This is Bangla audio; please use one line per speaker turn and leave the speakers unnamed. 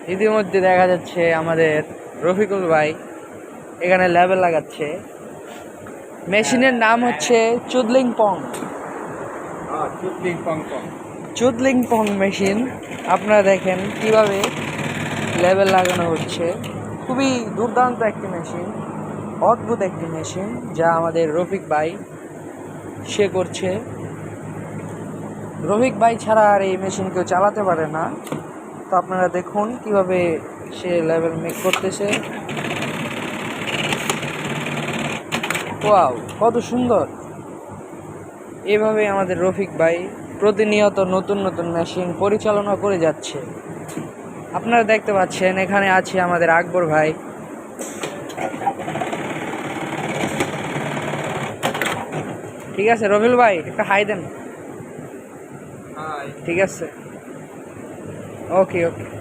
ইতিমধ্যে দেখা যাচ্ছে আমাদের রফিকুল ভাই এখানে লেবেল লাগাচ্ছে। মেশিনের নাম হচ্ছে চুদলিং পং। চুদলিং পং মেশিন। আপনারা দেখেন কিভাবে লেবেল লাগানো হচ্ছে। খুবই দুর্দান্ত একটি মেশিন, অদ্ভুত একটি মেশিন যা আমাদের রফিক ভাই সে করছে। রফিক ভাই ছাড়া আর এই মেশিন কেউ চালাতে পারে না। তো আপনারা দেখুন কিভাবে সে লেভেল মেক করতেছে। ওয়াও, কত সুন্দর! এভাবে আমাদের রফিক ভাই প্রতিনিয়ত নতুন নতুন মেশিন পরিচালনা করে যাচ্ছে। আপনারা দেখতে পাচ্ছেন এখানে আছে আমাদের আকবর ভাই। ঠিক আছে রবিল ভাই, একটা হাই দেন। ঠিক আছে, ওকে ওকে।